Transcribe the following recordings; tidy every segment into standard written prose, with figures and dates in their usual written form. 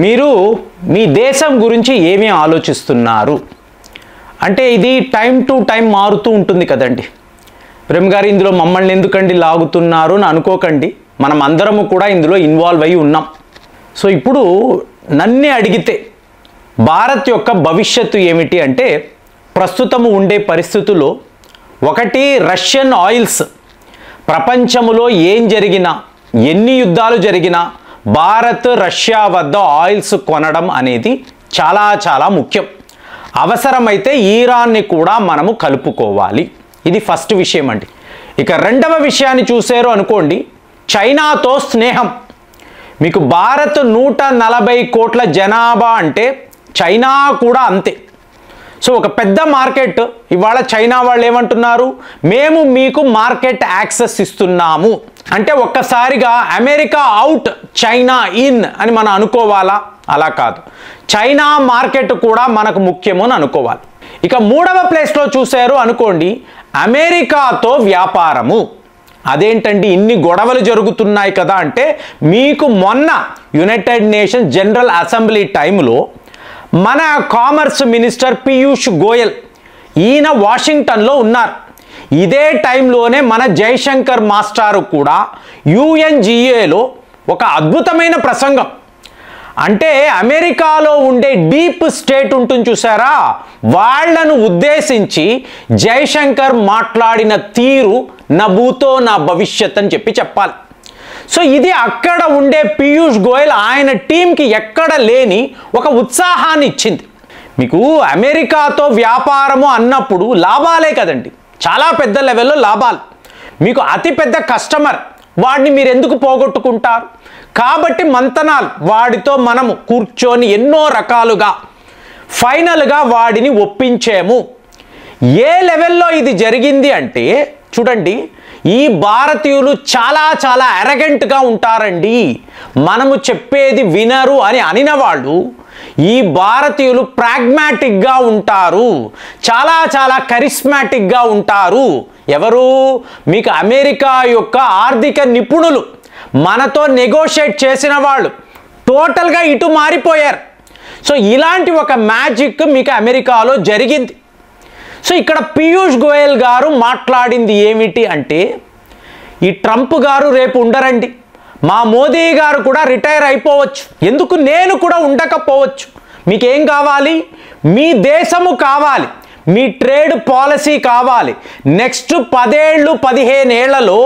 మీరు మీ దేశం గురించి ఏమీ ఆలోచిస్తున్నారు అంటే ఇది టైం టు టైం మారుతూ ఉంటుంది కదండి. ప్రేమ్ గారు ఇందులో మమ్మల్ని ఎందుకండి లాగుతున్నారు అని అనుకోకండి, మనం అందరము కూడా ఇందులో ఇన్వాల్వ్ అయి ఉన్నాం. సో ఇప్పుడు నన్నే అడిగితే భారత్ యొక్క భవిష్యత్తు ఏమిటి అంటే ప్రస్తుతము ఉండే పరిస్థితుల్లో ఒకటి రష్యన్ ఆయిల్స్, ప్రపంచంలో ఏం జరిగినా ఎన్ని యుద్ధాలు జరిగినా భారత్ రష్యా వద్ద ఆయిల్స్ కొనడం అనేది చాలా చాలా ముఖ్యం. అవసరమైతే ఈరాన్ని కూడా మనము కలుపుకోవాలి. ఇది ఫస్ట్ విషయం అండి. ఇక రెండవ విషయాన్ని చూసారు అనుకోండి, చైనాతో స్నేహం. మీకు భారత్ 140 కోట్ల జనాభా అంటే చైనా కూడా అంతే. సో ఒక పెద్ద మార్కెట్. ఇవాళ చైనా వాళ్ళు ఏమంటున్నారు, మేము మీకు మార్కెట్ యాక్సెస్ ఇస్తున్నాము అంటే ఒక్కసారిగా అమెరికా అవుట్ చైనా ఇన్ అని మనం అనుకోవాలా? అలా కాదు, చైనా మార్కెట్ కూడా మనకు ముఖ్యము అని అనుకోవాలి. ఇక మూడవ ప్లేస్లో చూశారు అనుకోండి, అమెరికాతో వ్యాపారము. అదేంటండి ఇన్ని గొడవలు జరుగుతున్నాయి కదా అంటే, మీకు మొన్న యునైటెడ్ నేషన్స్ జనరల్ అసెంబ్లీ టైంలో మన కామర్స్ మినిస్టర్ పీయూష్ గోయల్ ఈయన వాషింగ్టన్లో ఉన్నారు. ఇదే టైంలోనే మన జైశంకర్ మాస్టారు కూడా యుఎన్జిఏలో ఒక అద్భుతమైన ప్రసంగం. అంటే అమెరికాలో ఉండే డీప్ స్టేట్ ఉంటుంది చూసారా, వాళ్లను ఉద్దేశించి జైశంకర్ మాట్లాడిన తీరు నా భూతో నా భవిష్యత్ అని చెప్పాలి. సో ఇది అక్కడ ఉండే పీయూష్ గోయల్ ఆయన టీంకి ఎక్కడ లేని ఒక ఉత్సాహాన్ని ఇచ్చింది. మీకు అమెరికాతో వ్యాపారము అన్నప్పుడు లాభాలే కదండి, చాలా పెద్ద లెవెల్లో లాభాలు. మీకు అతిపెద్ద కస్టమర్, వాడిని మీరు ఎందుకు పోగొట్టుకుంటారు? కాబట్టి మంతనాలు, వాడితో మనము కూర్చొని ఎన్నో రకాలుగా ఫైనల్గా వాడిని ఒప్పించాము. ఏ లెవెల్లో ఇది జరిగింది అంటే చూడండి, ఈ భారతీయులు చాలా చాలా అరగెంట్గా ఉంటారండి, మనము చెప్పేది వినరు అని అనిన వాళ్ళు ఈ భారతీయులు ప్రాగ్మాటిక్గా ఉంటారు, చాలా చాలా కరిస్మాటిక్గా ఉంటారు. ఎవరు? మీకు అమెరికా యొక్క ఆర్థిక నిపుణులు, మనతో నెగోషియేట్ చేసిన వాళ్ళు టోటల్గా ఇటు మారిపోయారు. సో ఇలాంటి ఒక మ్యాజిక్ మీకు అమెరికాలో జరిగింది. సో ఇక్కడ పీయూష్ గోయల్ గారు మాట్లాడింది ఏమిటి అంటే, ఈ ట్రంప్ గారు రేపు ఉండరండి, మా మోదీ గారు కూడా రిటైర్ అయిపోవచ్చు, ఎందుకు నేను కూడా ఉండకపోవచ్చు. మీకేం కావాలి? మీ దేశము కావాలి, మీ ట్రేడ్ పాలసీ కావాలి. నెక్స్ట్ 10 ఏళ్ళు 15 ఏళ్లలో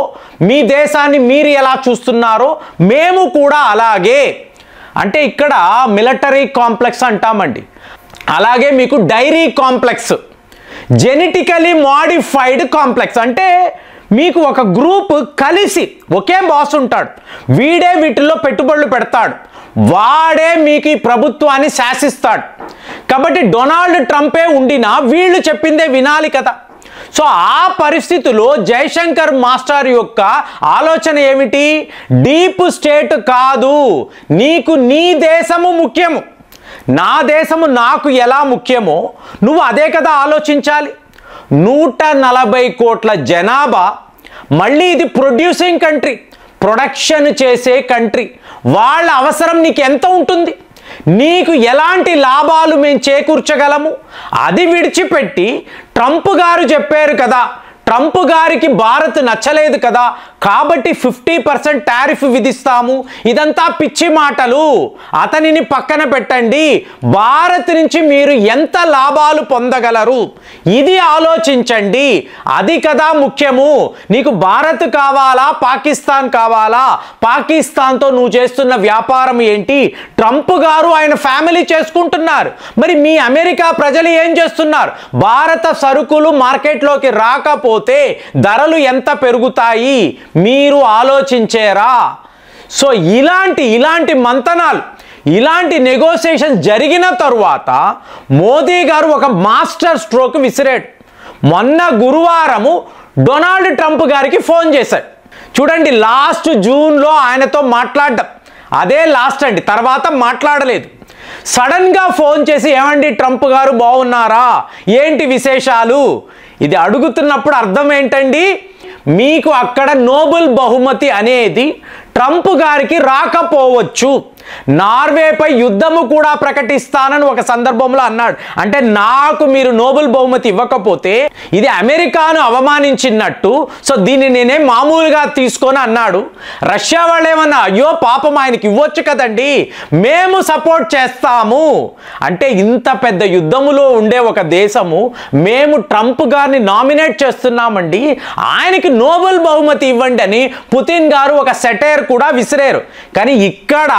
మీ దేశాన్ని మీరు ఎలా చూస్తున్నారో మేము కూడా అలాగే. అంటే ఇక్కడ మిలిటరీ కాంప్లెక్స్ అంటామండి, అలాగే మీకు dairy complex, genetically modified complex. అంటే మీకు ఒక గ్రూప్ కలిసి ఒకే బాస్ ఉంటాడు, వీడే వీటిల్లో పెట్టుబడులు పెడతాడు, వాడే మీకు ఈ ప్రభుత్వాన్ని శాసిస్తాడు. కాబట్టి డొనాల్డ్ ట్రంపే ఉండినా వీళ్ళు చెప్పిందే వినాలి కదా. సో ఆ పరిస్థితిలో జైశంకర్ మాస్టర్ యొక్క ఆలోచన ఏమిటి? డీప్ స్టేట్ కాదు, నీకు నీ దేశము ముఖ్యము, నా దేశము నాకు ఎలా ముఖ్యమో నువ్వు అదే కదా ఆలోచించాలి. 140 కోట్ల జనాభా, మళ్ళీ ఇది ప్రొడ్యూసింగ్ కంట్రీ, ప్రొడక్షన్ చేసే కంట్రీ, వాళ్ళ అవసరం నీకు ఎంత ఉంటుంది, నీకు ఎలాంటి లాభాలు మేము చేకూర్చగలము, అది విడిచిపెట్టి ట్రంప్ గారు చెప్పారు కదా, ట్రంప్ గారికి భారత్ నచ్చలేదు కదా కాబట్టి 50% టారిఫ్ విధిస్తాము, ఇదంతా పిచ్చి మాటలు. అతనిని పక్కన పెట్టండి, భారత్ నుంచి మీరు ఎంత లాభాలు పొందగలరు ఇది ఆలోచించండి, అది కదా ముఖ్యము. నీకు భారత్ కావాలా, పాకిస్తాన్ కావాలా? పాకిస్తాన్తో నువ్వు చేస్తున్న వ్యాపారం ఏంటి? ట్రంప్ గారు ఆయన ఫ్యామిలీ చేసుకుంటున్నారు, మరి మీ అమెరికా ప్రజలు ఏం చేస్తున్నారు? భారత సరుకులు మార్కెట్లోకి రాకపోతే ధరలు ఎంత పెరుగుతాయి మీరు ఆలోచించారా? సో ఇలాంటి మంతనాలు, ఇలాంటి నెగోసియేషన్ జరిగిన తరువాత మోదీ గారు ఒక మాస్టర్ స్ట్రోక్ విసిరాడు. మొన్న గురువారము డొనాల్డ్ ట్రంప్ గారికి ఫోన్ చేశాడు. చూడండి, లాస్ట్ జూన్లో ఆయనతో మాట్లాడడం అదే లాస్ట్ అండి, తర్వాత మాట్లాడలేదు. సడన్గా ఫోన్ చేసి, ఏమండి ట్రంప్ గారు బాగున్నారా, ఏంటి విశేషాలు, ఇది అడుగుతున్నప్పుడు అర్థం ఏంటండి? మీకు అక్కడ నోబెల్ బహుమతి అనేది ట్రంప్ గారికి రాకపోవచ్చు, నార్వేపై యుద్ధము కూడా ప్రకటిస్తానని ఒక సందర్భంలో అన్నాడు. అంటే నాకు మీరు నోబెల్ బహుమతి ఇవ్వకపోతే ఇది అమెరికాను అవమానించినట్టు, సో దీన్ని నేనే మామూలుగా తీసుకొని అన్నాడు. రష్యా వాళ్ళు ఏమన్నా అయ్యో పాపం ఆయనకి ఇవ్వచ్చు కదండి, మేము సపోర్ట్ చేస్తాము అంటే ఇంత పెద్ద యుద్ధములో ఉండే ఒక దేశము మేము ట్రంప్ గారిని నామినేట్ చేస్తున్నామండి, ఆయనకి నోబెల్ బహుమతి ఇవ్వండి అని పుతిన్ గారు ఒక సెటైర్ కూడా విసిరారు. కానీ ఇక్కడ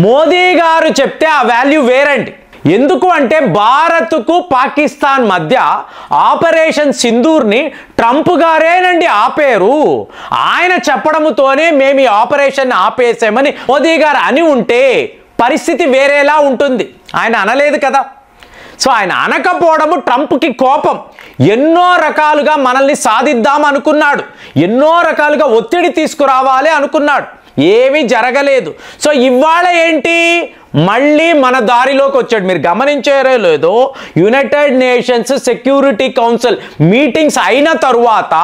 మోదీ గారు చెప్తే ఆ వాల్యూ వేరండి. ఎందుకు అంటే భారత్కు పాకిస్తాన్ మధ్య ఆపరేషన్ సింధూర్ని ట్రంప్ గారేనండి ఆపేరు. ఆయన చెప్పడంతోనే మేము ఈ ఆపరేషన్ ఆపేసామని మోదీ గారు అని ఉంటే పరిస్థితి వేరేలా ఉంటుంది. ఆయన అనలేదు కదా. సో ఆయన అనకపోవడము ట్రంప్కి కోపం. ఎన్నో రకాలుగా మనల్ని సాధిద్దాం అనుకున్నాడు, ఎన్నో రకాలుగా ఒత్తిడి తీసుకురావాలి అనుకున్నాడు, ఏమీ జరగలేదు. సో ఇవాళ ఏంటి, మళ్ళీ మన దారిలోకి వచ్చాడు. మీరు గమనించారో లేదో, United nations security council meetings అయిన తరువాత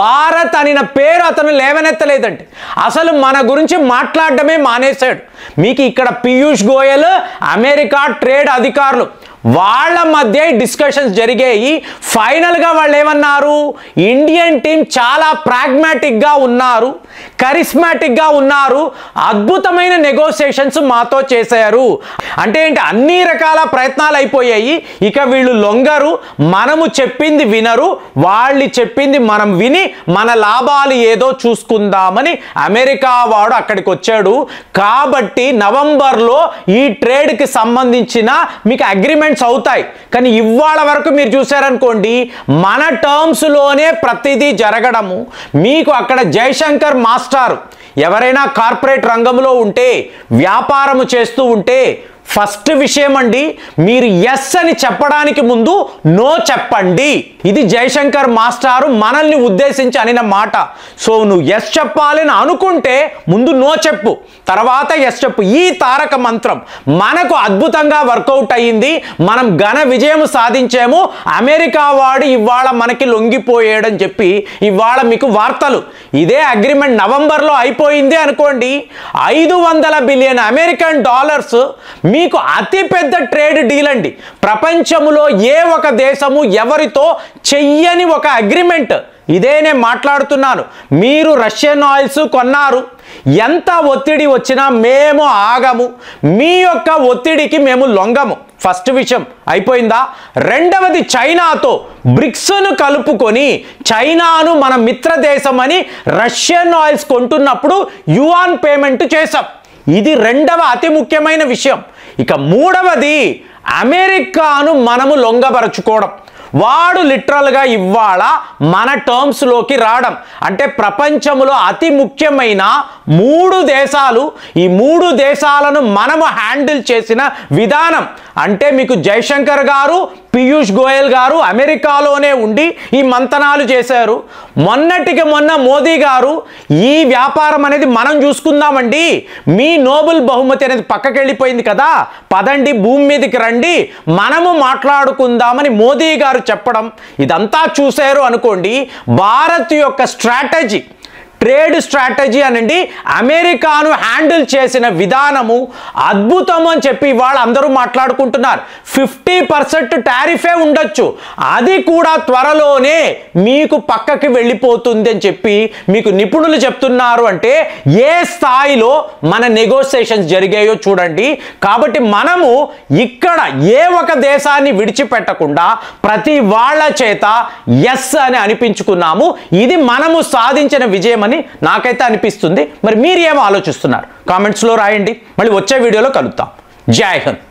భారత్ అనిన పేరు అతను లేవనెత్తలేదండి. అసలు మన గురించి మాట్లాడడమే మానేశాడు. మీకు ఇక్కడ పీయూష్ గోయల్ అమెరికా ట్రేడ్ అధికారులు వాళ్ళ మధ్య డిస్కషన్స్ జరిగాయి. ఫైనల్గా వాళ్ళు ఏమన్నారు, ఇండియన్ టీం చాలా ప్రాగ్మాటిక్గా ఉన్నారు, కరిస్మాటిక్గా ఉన్నారు, అద్భుతమైన నెగోసియేషన్స్ మాతో చేశారు. అంటే ఏంటి, అన్ని రకాల ప్రయత్నాలు అయిపోయాయి, ఇక వీళ్ళు లొంగరు, మనము చెప్పింది వినరు, వాళ్ళు చెప్పింది మనం విని మన లాభాలు ఏదో చూసుకుందామని అమెరికా వాడు అక్కడికి వచ్చాడు. కాబట్టి నవంబర్లో ఈ ట్రేడ్కి సంబంధించిన మీకు అగ్రిమెంట్ అవుతాయి. కానీ ఇవాళ వరకు మీరు చూసారనుకోండి, మన టర్మ్స్లోనే ప్రతిదీ జరగడము. మీకు అక్కడ జయశంకర్ మాస్టర్ ఎవరైనా కార్పొరేట్ రంగంలో ఉంటే, వ్యాపారము చేస్తూ ఉంటే ఫస్ట్ విషయం అండి, మీరు ఎస్ అని చెప్పడానికి ముందు నో చెప్పండి. ఇది జయశంకర్ మాస్టారు మనల్ని ఉద్దేశించి అనిన మాట. సో నువ్వు ఎస్ చెప్పాలని అనుకుంటే ముందు నో చెప్పు, తర్వాత ఎస్ చెప్పు. ఈ తారక మంత్రం మనకు అద్భుతంగా వర్కౌట్ అయ్యింది, మనం ఘన విజయం సాధించాము. అమెరికా వాడు ఇవాళ మనకి లొంగిపోయాడని చెప్పి ఇవాళ మీకు వార్తలు. ఇదే అగ్రిమెంట్ నవంబర్లో అయిపోయింది అనుకోండి, 500 బిలియన్ అమెరికన్ డాలర్స్ మీకు అతిపెద్ద ట్రేడ్ డీల్ అండి. ప్రపంచంలో ఏ ఒక దేశము ఎవరితో చెయ్యని ఒక అగ్రిమెంట్. ఇదే నేను మాట్లాడుతున్నాను. మీరు రష్యన్ ఆయిల్స్ కొన్నారు, ఎంత ఒత్తిడి వచ్చినా మేము ఆగము, మీ యొక్క ఒత్తిడికి మేము లొంగము. ఫస్ట్ విషయం అయిపోయిందా. రెండవది, చైనాతో బ్రిక్స్ను కలుపుకొని చైనాను మన మిత్ర దేశం అని రష్యన్ ఆయిల్స్ కొంటున్నప్పుడు యువాన్ పేమెంట్ చేశాం. ఇది రెండవ అతి ముఖ్యమైన విషయం. ఇక మూడవది, అమెరికాను మనము లొంగబరుచుకోవడం. వాడు లిటరల్గా ఇవాళ మన టర్మ్స్లోకి రావడం. అంటే ప్రపంచంలో అతి ముఖ్యమైన 3 దేశాలు, ఈ 3 దేశాలను మనము హ్యాండిల్ చేసిన విధానం. అంటే మీకు జయశంకర్ గారు, పీయూష్ గోయల్ గారు అమెరికాలోనే ఉండి ఈ మంతనాలు చేశారు. మొన్నటికి మొన్న మోదీ గారు ఈ వ్యాపారం అనేది మనం చూసుకుందామండి, మీ నోబెల్ బహుమతి అనేది పక్కకి వెళ్ళిపోయింది కదా, పదండి భూమి మీదకి రండి మనము మాట్లాడుకుందామని మోదీ గారు చెప్పడం, ఇదంతా చూశారు అనుకోండి. భారత్ యొక్క స్ట్రాటజీ, ట్రేడ్ స్ట్రాటజీ అనండి, అమెరికాను హ్యాండిల్ చేసిన విధానము అద్భుతం అని చెప్పి ఇవాళ అందరూ మాట్లాడుకుంటున్నారు. 50% టారిఫే ఉండొచ్చు, అది కూడా త్వరలోనే మీకు పక్కకి వెళ్ళిపోతుంది అని చెప్పి మీకు నిపుణులు చెప్తున్నారు. అంటే ఏ స్థాయిలో మన నెగోసియేషన్స్ జరిగాయో చూడండి. కాబట్టి మనము ఇక్కడ ఏ ఒక దేశాన్ని విడిచిపెట్టకుండా ప్రతి వాళ్ళ చేత ఎస్ అని అనిపించుకున్నాము. ఇది మనము సాధించిన విజయం అని నాకైతే అనిపిస్తుంది. మరి మీరు ఏమో ఆలోచిస్తున్నారు కామెంట్స్లో రాయండి. మళ్ళీ వచ్చే వీడియోలో కలుద్దాం. జై హింద్.